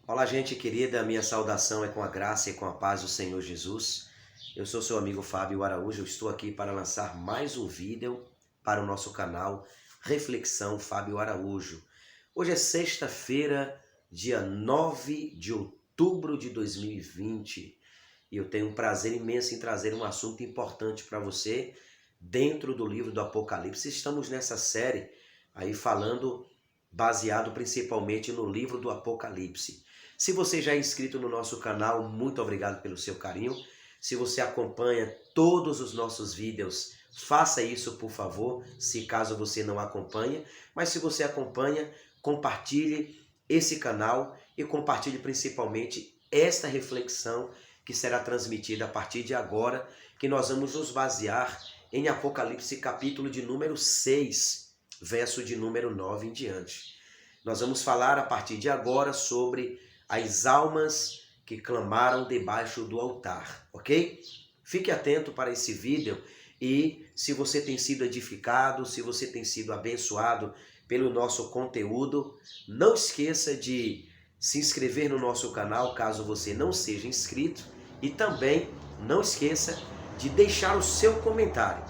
Olá, gente querida, minha saudação é com a graça e com a paz do Senhor Jesus. Eu sou seu amigo Fábio Araújo, eu estou aqui para lançar mais um vídeo para o nosso canal Reflexão Fábio Araújo. Hoje é sexta-feira, dia 9 de outubro de 2020 e eu tenho um prazer imenso em trazer um assunto importante para você dentro do livro do Apocalipse. Estamos nessa série aí falando baseado principalmente no livro do Apocalipse. Se você já é inscrito no nosso canal, muito obrigado pelo seu carinho. Se você acompanha todos os nossos vídeos, faça isso por favor, se caso você não acompanha. Mas se você acompanha, compartilhe esse canal e compartilhe principalmente esta reflexão que será transmitida a partir de agora, que nós vamos nos basear em Apocalipse capítulo de número 6, verso de número 9 em diante. Nós vamos falar a partir de agora sobre as almas que clamaram debaixo do altar, ok? Fique atento para esse vídeo e se você tem sido edificado, se você tem sido abençoado pelo nosso conteúdo, não esqueça de se inscrever no nosso canal caso você não seja inscrito e também não esqueça de deixar o seu comentário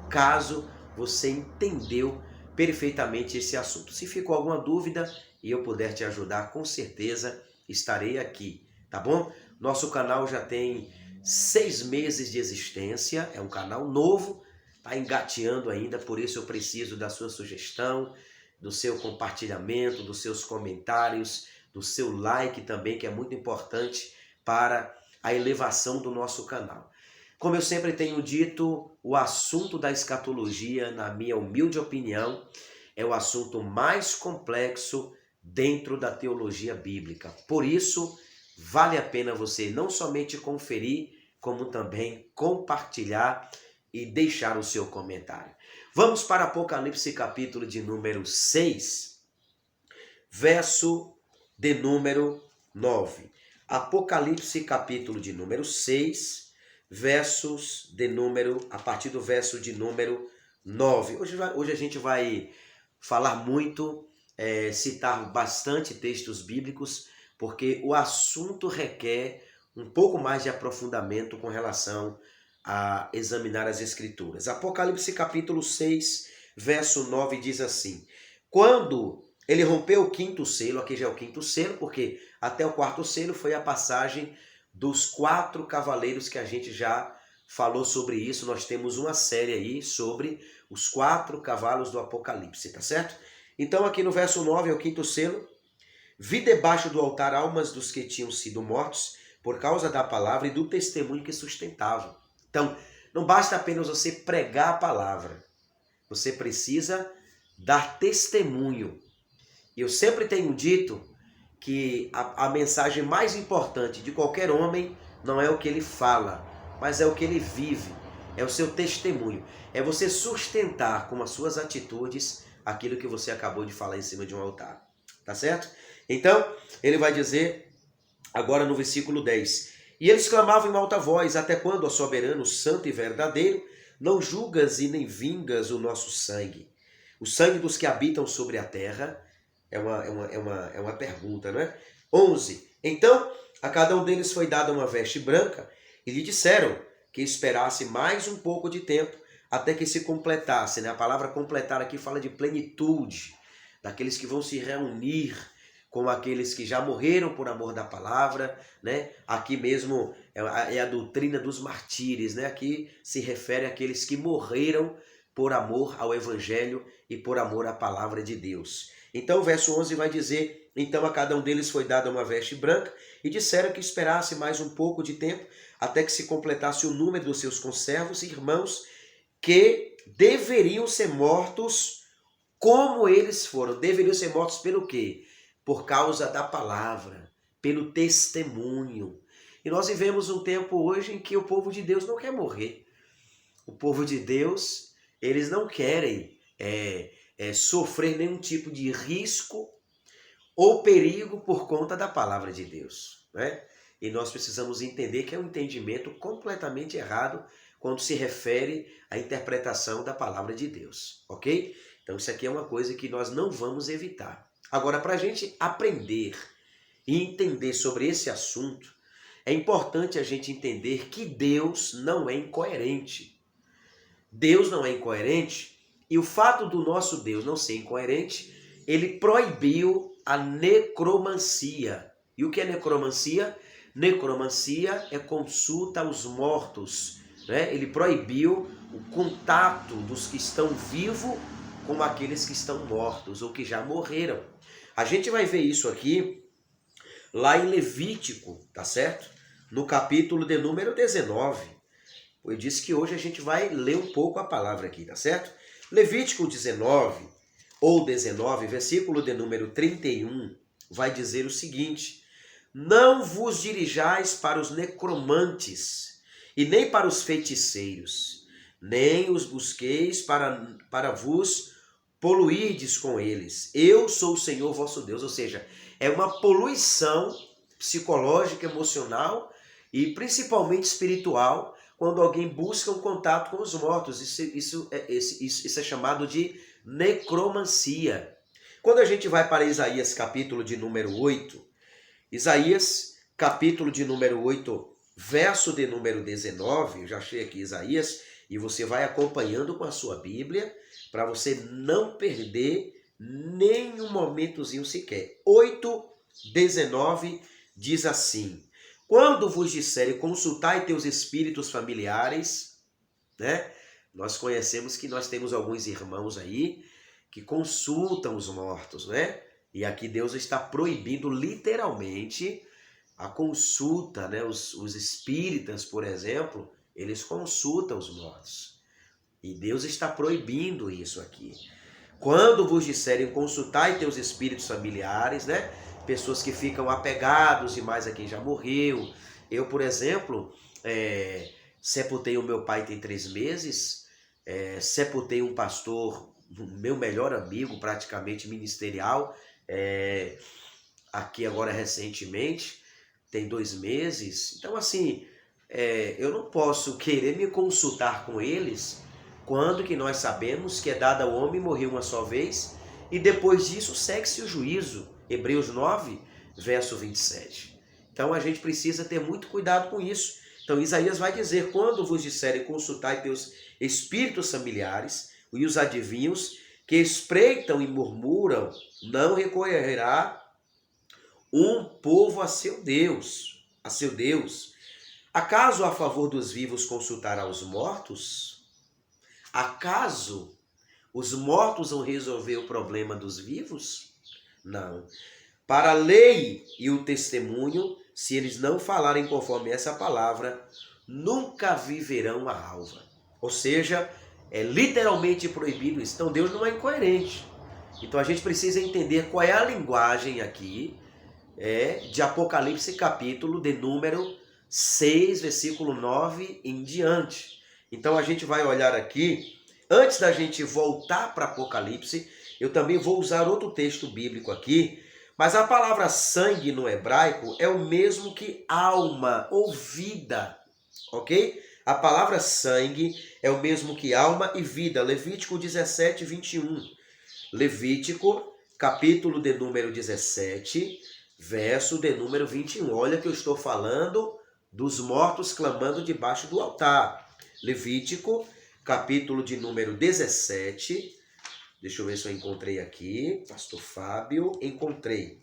caso você entendeu perfeitamente esse assunto. Se ficou alguma dúvida e eu puder te ajudar, com certeza estarei aqui, tá bom? Nosso canal já tem 6 meses de existência, é um canal novo, tá engateando ainda, por isso eu preciso da sua sugestão, do seu compartilhamento, dos seus comentários, do seu like também, que é muito importante para a elevação do nosso canal. Como eu sempre tenho dito, o assunto da escatologia, na minha humilde opinião, é o assunto mais complexo dentro da teologia bíblica. Por isso, vale a pena você não somente conferir, como também compartilhar e deixar o seu comentário. Vamos para Apocalipse capítulo de número 6, verso de número 9. Apocalipse capítulo de número 6, versos de número, a partir do verso de número 9. Hoje a gente vai falar muito, citar bastante textos bíblicos, porque o assunto requer um pouco mais de aprofundamento com relação a examinar as Escrituras. Apocalipse capítulo 6, verso 9 diz assim: quando ele rompeu o quinto selo, aqui já é o quinto selo, porque até o quarto selo foi a passagem dos 4 cavaleiros que a gente já falou sobre isso. Nós temos uma série aí sobre os 4 cavalos do Apocalipse, tá certo? Então aqui no verso 9 é o quinto selo. Vi debaixo do altar almas dos que tinham sido mortos por causa da palavra e do testemunho que sustentavam. Então, não basta apenas você pregar a palavra. Você precisa dar testemunho. Eu sempre tenho dito que a mensagem mais importante de qualquer homem não é o que ele fala, mas é o que ele vive, é o seu testemunho. É você sustentar com as suas atitudes aquilo que você acabou de falar em cima de um altar. Tá certo? Então, ele vai dizer agora no versículo 10. E eles clamavam em alta voz: até quando, ó soberano, santo e verdadeiro, não julgas e nem vingas o nosso sangue? O sangue dos que habitam sobre a terra. É uma pergunta, não é? 11. Então, a cada um deles foi dada uma veste branca e lhe disseram que esperasse mais um pouco de tempo até que se completasse, né? A palavra completar aqui fala de plenitude, daqueles que vão se reunir com aqueles que já morreram por amor da palavra, né? Aqui mesmo é a doutrina dos martírios, né? Aqui se refere àqueles que morreram por amor ao evangelho e por amor à palavra de Deus. Então o verso 11 vai dizer: então a cada um deles foi dada uma veste branca e disseram que esperasse mais um pouco de tempo até que se completasse o número dos seus conservos e irmãos que deveriam ser mortos como eles foram. Deveriam ser mortos pelo quê? Por causa da palavra, pelo testemunho. E nós vivemos um tempo hoje em que o povo de Deus não quer morrer. O povo de Deus, eles não querem sofrer nenhum tipo de risco ou perigo por conta da palavra de Deus, né? E nós precisamos entender que é um entendimento completamente errado quando se refere à interpretação da palavra de Deus, ok? Então isso aqui é uma coisa que nós não vamos evitar. Agora, para a gente aprender e entender sobre esse assunto, é importante a gente entender que Deus não é incoerente. Deus não é incoerente e o fato do nosso Deus não ser incoerente, ele proibiu a necromancia. E o que é necromancia? Necromancia é consulta aos mortos, né? Ele proibiu o contato dos que estão vivos com aqueles que estão mortos ou que já morreram. A gente vai ver isso aqui lá em Levítico, tá certo? No capítulo de número 19. Eu disse que hoje a gente vai ler um pouco a palavra aqui, tá certo? Levítico 19, ou 19, versículo de número 31, vai dizer o seguinte: não vos dirijais para os necromantes, e nem para os feiticeiros, nem os busqueis para vos poluirdes com eles. Eu sou o Senhor vosso Deus. Ou seja, é uma poluição psicológica, emocional e principalmente espiritual quando alguém busca um contato com os mortos. Isso é chamado de necromancia. Quando a gente vai para Isaías capítulo de número 8, Isaías capítulo de número 8, verso de número 19, eu já achei aqui Isaías, e você vai acompanhando com a sua Bíblia, para você não perder nem um momentozinho sequer. 8:19 diz assim: quando vos disserem consultai teus espíritos familiares, né? Nós conhecemos que nós temos alguns irmãos aí que consultam os mortos, né? E aqui Deus está proibindo literalmente a consulta, né? Os espíritas, por exemplo, eles consultam os mortos. E Deus está proibindo isso aqui. Quando vos disserem consultai teus espíritos familiares, né? Pessoas que ficam apegados demais a quem já morreu. Eu, por exemplo, sepultei o meu pai tem 3 meses, sepultei um pastor, meu melhor amigo, praticamente ministerial, aqui agora recentemente, tem 2 meses. Então, assim, eu não posso querer me consultar com eles quando que nós sabemos que é dado ao homem morrer uma só vez e depois disso segue-se o juízo. Hebreus 9, verso 27. Então a gente precisa ter muito cuidado com isso. Então Isaías vai dizer: quando vos disserem consultai teus espíritos familiares e os adivinhos que espreitam e murmuram, não recorrerá um povo a seu Deus, Acaso a favor dos vivos consultará os mortos? Acaso os mortos vão resolver o problema dos vivos? Não. Para a lei e o testemunho, se eles não falarem conforme essa palavra, nunca viverão a alva. Ou seja, é literalmente proibido isso. Então Deus não é incoerente. Então a gente precisa entender qual é a linguagem aqui de Apocalipse capítulo de número 6, versículo 9 em diante. Então a gente vai olhar aqui, antes da gente voltar para Apocalipse, eu também vou usar outro texto bíblico aqui, mas a palavra sangue no hebraico é o mesmo que alma ou vida, ok? A palavra sangue é o mesmo que alma e vida. Levítico 17, 21. Levítico, capítulo de número 17, verso de número 21. Olha que eu estou falando dos mortos clamando debaixo do altar. Levítico, capítulo de número 17. Deixa eu ver se eu encontrei aqui. Pastor Fábio, encontrei.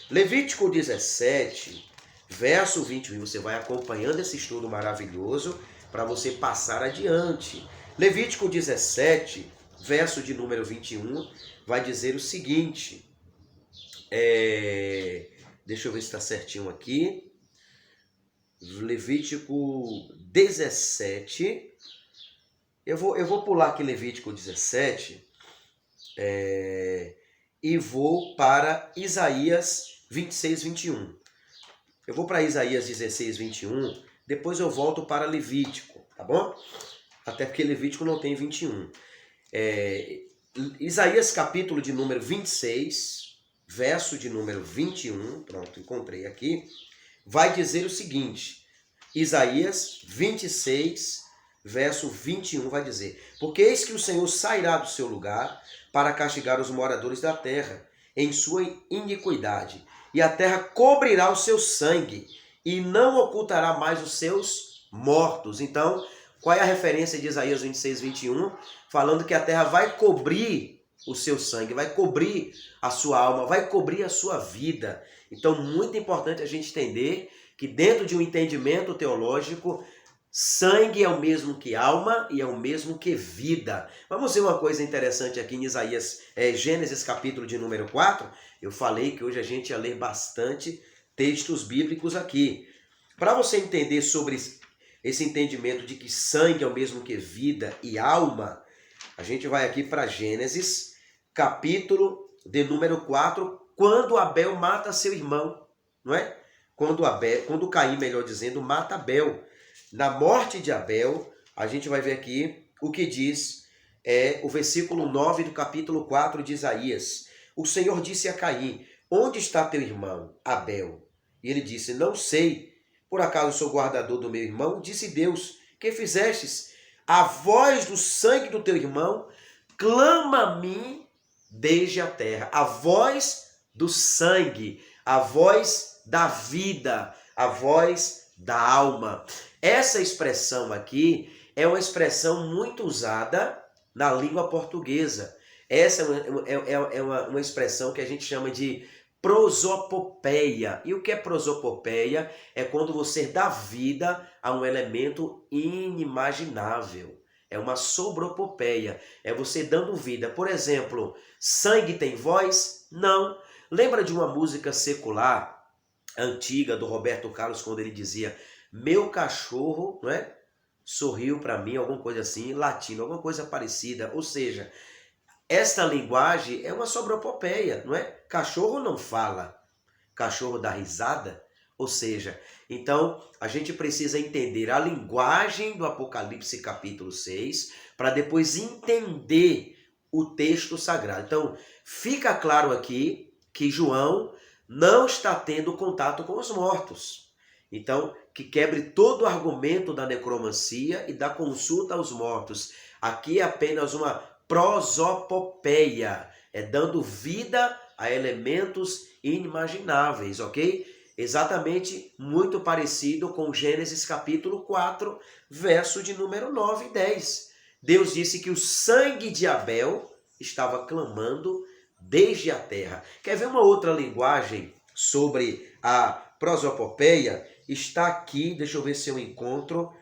Levítico 17, verso 21. Você vai acompanhando esse estudo maravilhoso para você passar adiante. Levítico 17, verso de número 21, vai dizer o seguinte. Deixa eu ver se está certinho aqui. Levítico 17. Eu vou pular aqui Levítico 17 e vou para Isaías 26, 21. Eu vou para Isaías 16, 21, depois eu volto para Levítico, tá bom? Até porque Levítico não tem 21. Isaías capítulo de número 26, verso de número 21, pronto, encontrei aqui, vai dizer o seguinte, Isaías 26, verso 21 vai dizer: porque eis que o Senhor sairá do seu lugar para castigar os moradores da terra em sua iniquidade, e a terra cobrirá o seu sangue, e não ocultará mais os seus mortos. Então, qual é a referência de Isaías 26, 21? Falando que a terra vai cobrir o seu sangue, vai cobrir a sua alma, vai cobrir a sua vida. Então, muito importante a gente entender que dentro de um entendimento teológico, sangue é o mesmo que alma e é o mesmo que vida. Vamos ver uma coisa interessante aqui em Gênesis capítulo de número 4. Eu falei que hoje a gente ia ler bastante textos bíblicos aqui. Para você entender sobre esse entendimento de que sangue é o mesmo que vida e alma, a gente vai aqui para Gênesis capítulo de número 4, quando Abel mata seu irmão, não é? Quando Caim, melhor dizendo, mata Abel. Na morte de Abel, a gente vai ver aqui o que diz o versículo 9 do capítulo 4 de Isaías. O Senhor disse a Caim: onde está teu irmão, Abel? E ele disse: não sei, por acaso sou guardador do meu irmão? Disse Deus: que fizestes? A voz do sangue do teu irmão clama a mim desde a terra. A voz do sangue, a voz da vida, a voz da alma. Essa expressão aqui é uma expressão muito usada na língua portuguesa. Essa é uma expressão que a gente chama de prosopopeia. E o que é prosopopeia? É quando você dá vida a um elemento inimaginável. É uma sobropopeia. É você dando vida. Por exemplo, sangue tem voz? Não. Lembra de uma música secular antiga do Roberto Carlos, quando ele dizia: meu cachorro, não é? Sorriu para mim, alguma coisa assim, latino, alguma coisa parecida. Ou seja, esta linguagem é uma sobropopeia, não é? Cachorro não fala, cachorro dá risada. Ou seja, então a gente precisa entender a linguagem do Apocalipse capítulo 6 para depois entender o texto sagrado. Então, fica claro aqui que João não está tendo contato com os mortos. Então, que quebre todo o argumento da necromancia e da consulta aos mortos. Aqui é apenas uma prosopopeia, é dando vida a elementos inimagináveis, ok? Exatamente muito parecido com Gênesis capítulo 4, verso de número 9 e 10. Deus disse que o sangue de Abel estava clamando desde a terra. Quer ver uma outra linguagem sobre a prosopopeia? Está aqui, deixa eu ver se eu encontro,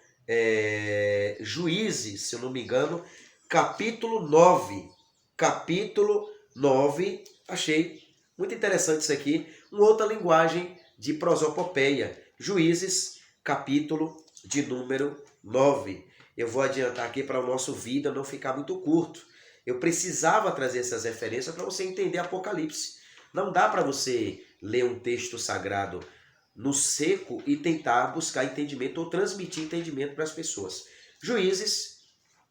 Juízes, se eu não me engano, capítulo 9. Capítulo 9, achei muito interessante isso aqui, uma outra linguagem de prosopopeia. Juízes, capítulo de número 9. Eu vou adiantar aqui para o nosso vídeo não ficar muito curto. Eu precisava trazer essas referências para você entender Apocalipse. Não dá para você ler um texto sagrado no seco e tentar buscar entendimento ou transmitir entendimento para as pessoas. Juízes,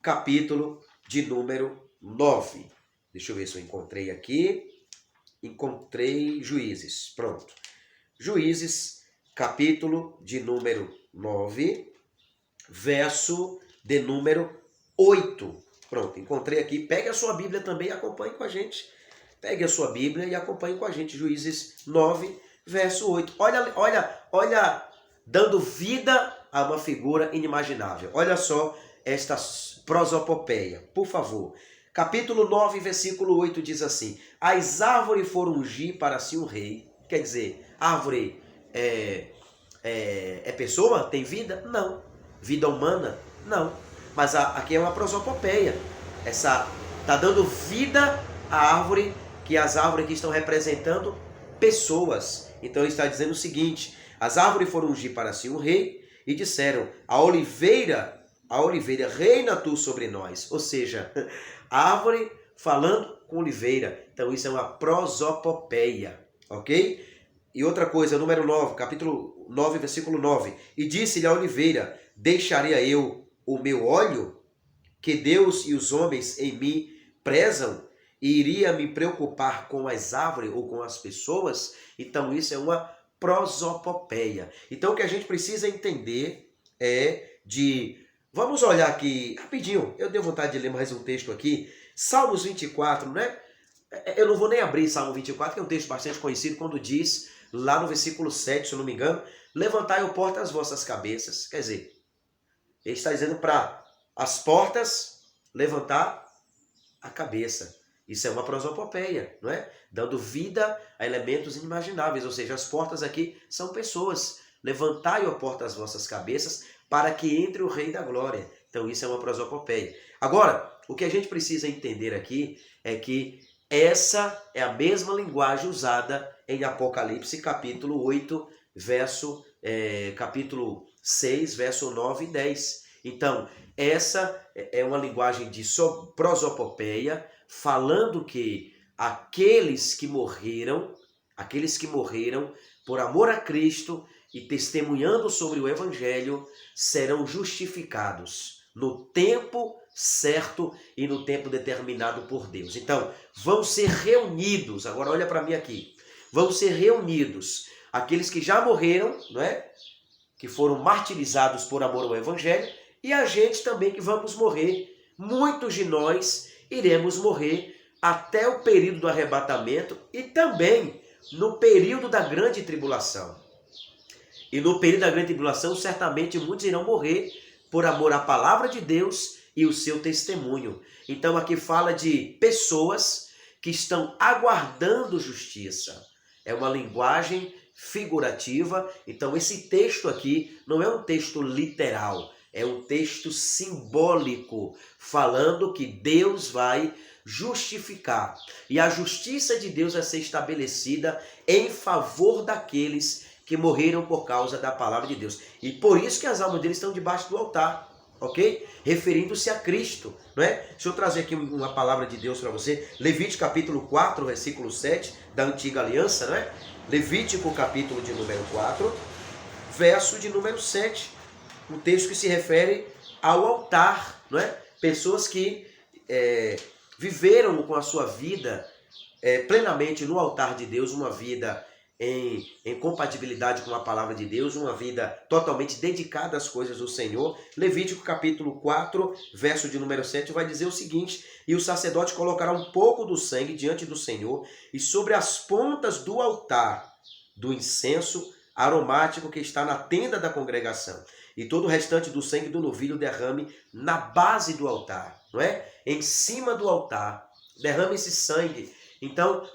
capítulo de número 9. Deixa eu ver se eu encontrei aqui. Encontrei Juízes. Pronto. Juízes, capítulo de número 9, verso de número 8. Pronto, encontrei aqui. Pegue a sua Bíblia também e acompanhe com a gente. Pegue a sua Bíblia e acompanhe com a gente. Juízes 9, verso 8. Olha, dando vida a uma figura inimaginável. Olha só esta prosopopeia, por favor. Capítulo 9, versículo 8 diz assim: as árvores foram ungir para si um rei. Quer dizer, árvore é pessoa? Tem vida? Não. Vida humana? Não. Mas aqui é uma prosopopeia. Está dando vida à árvore, que as árvores que estão representando pessoas. Então ele está dizendo o seguinte: as árvores foram ungir para si um rei e disseram: a oliveira, reina tu sobre nós. Ou seja, a árvore falando com oliveira. Então isso é uma prosopopeia, ok? E outra coisa, número 9, capítulo 9, versículo 9. E disse-lhe a oliveira: deixaria eu o meu óleo, que Deus e os homens em mim prezam, e iria me preocupar com as árvores ou com as pessoas? Então isso é uma prosopopeia. Então o que a gente precisa entender vamos olhar aqui rapidinho, eu dei vontade de ler mais um texto aqui, Salmos 24, né? Eu não vou nem abrir Salmo 24, que é um texto bastante conhecido, quando diz: lá no versículo 7, se eu não me engano, levantai, ó porta, as vossas cabeças. Quer dizer, ele está dizendo para as portas levantar a cabeça. Isso é uma prosopopeia, não é? Dando vida a elementos inimagináveis, ou seja, as portas aqui são pessoas. Levantai, ó porta, as vossas cabeças, para que entre o Rei da Glória. Então isso é uma prosopopeia. Agora, o que a gente precisa entender aqui é que essa é a mesma linguagem usada em Apocalipse, capítulo 8, capítulo 6, verso 9 e 10. Então, essa é uma linguagem de prosopopeia, falando que aqueles que morreram por amor a Cristo e testemunhando sobre o Evangelho, serão justificados no tempo certo e no tempo determinado por Deus. Então, vão ser reunidos, agora olha para mim aqui, vão ser reunidos aqueles que já morreram, não é? Que foram martirizados por amor ao Evangelho, e a gente também que vamos morrer. Muitos de nós iremos morrer até o período do arrebatamento e também no período da grande tribulação. E no período da grande tribulação, certamente muitos irão morrer por amor à palavra de Deus e o seu testemunho. Então aqui fala de pessoas que estão aguardando justiça. É uma linguagem figurativa. Então esse texto aqui não é um texto literal, é um texto simbólico, falando que Deus vai justificar. E a justiça de Deus vai ser estabelecida em favor daqueles que morreram por causa da palavra de Deus. E por isso que as almas deles estão debaixo do altar, ok? Referindo-se a Cristo, não é? Deixa eu trazer aqui uma palavra de Deus para você. Levítico capítulo 4, versículo 7, da antiga aliança, não é? Levítico capítulo de número 4, verso de número 7. Um texto que se refere ao altar, não é? Pessoas que viveram com a sua vida plenamente no altar de Deus, uma vida em compatibilidade com a palavra de Deus, uma vida totalmente dedicada às coisas do Senhor. Levítico capítulo 4, verso de número 7, vai dizer o seguinte: e o sacerdote colocará um pouco do sangue diante do Senhor e sobre as pontas do altar do incenso aromático que está na tenda da congregação. E todo o restante do sangue do novilho derrame na base do altar, não é? Em cima do altar, derrame esse sangue. Então,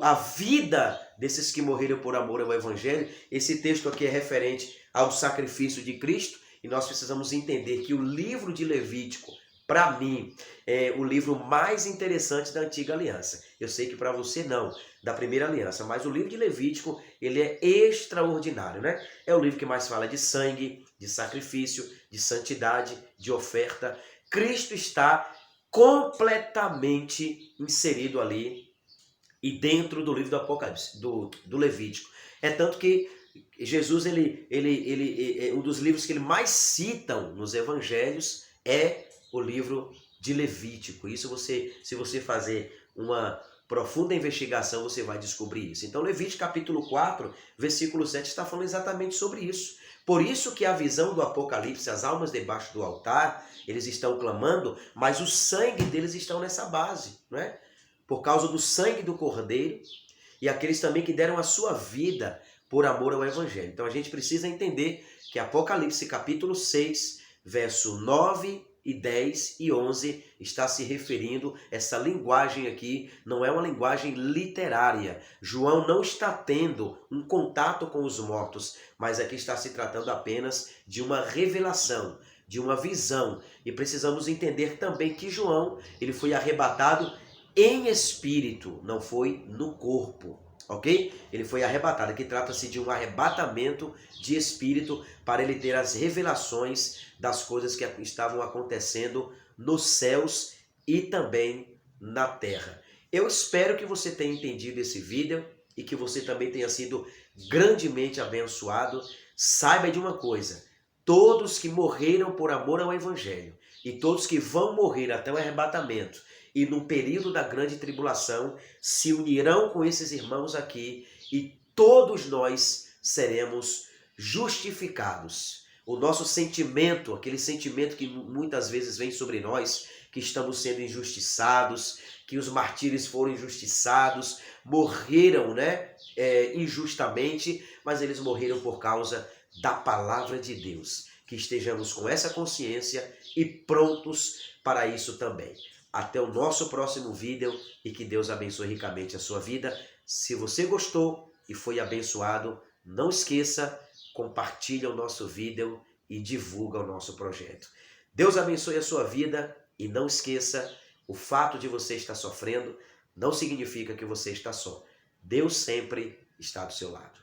a vida desses que morreram por amor ao Evangelho, esse texto aqui é referente ao sacrifício de Cristo, e nós precisamos entender que o livro de Levítico, para mim, é o livro mais interessante da Antiga Aliança. Eu sei que para você não, da Primeira Aliança, mas o livro de Levítico, ele é extraordinário, né? É o livro que mais fala de sangue, de sacrifício, de santidade, de oferta. Cristo está completamente inserido ali e dentro do livro do Apocalipse, do Levítico. É tanto que Jesus, um dos livros que ele mais citam nos evangelhos é o livro de Levítico. Isso se você fazer uma profunda investigação, você vai descobrir isso. Então, Levítico capítulo 4, versículo 7, está falando exatamente sobre isso. Por isso que a visão do Apocalipse, as almas debaixo do altar, eles estão clamando, mas o sangue deles estão nessa base, não é? Por causa do sangue do Cordeiro, e aqueles também que deram a sua vida por amor ao Evangelho. Então a gente precisa entender que Apocalipse capítulo 6, verso 9 e 10 e 11 está se referindo, essa linguagem aqui não é uma linguagem literária. João não está tendo um contato com os mortos, mas aqui está se tratando apenas de uma revelação, de uma visão. E precisamos entender também que João, ele foi arrebatado em espírito, não foi no corpo, ok? Ele foi arrebatado. Aqui trata-se de um arrebatamento de espírito para ele ter as revelações das coisas que estavam acontecendo nos céus e também na terra. Eu espero que você tenha entendido esse vídeo e que você também tenha sido grandemente abençoado. Saiba de uma coisa: todos que morreram por amor ao Evangelho e todos que vão morrer até o arrebatamento e no período da grande tribulação se unirão com esses irmãos aqui e todos nós seremos justificados. O nosso sentimento, aquele sentimento que muitas vezes vem sobre nós, que estamos sendo injustiçados, que os martírios foram injustiçados, morreram, né, injustamente, mas eles morreram por causa da palavra de Deus. Que estejamos com essa consciência e prontos para isso também. Até o nosso próximo vídeo e que Deus abençoe ricamente a sua vida. Se você gostou e foi abençoado, não esqueça, compartilha o nosso vídeo e divulga o nosso projeto. Deus abençoe a sua vida e não esqueça, o fato de você estar sofrendo não significa que você está só. Deus sempre está do seu lado.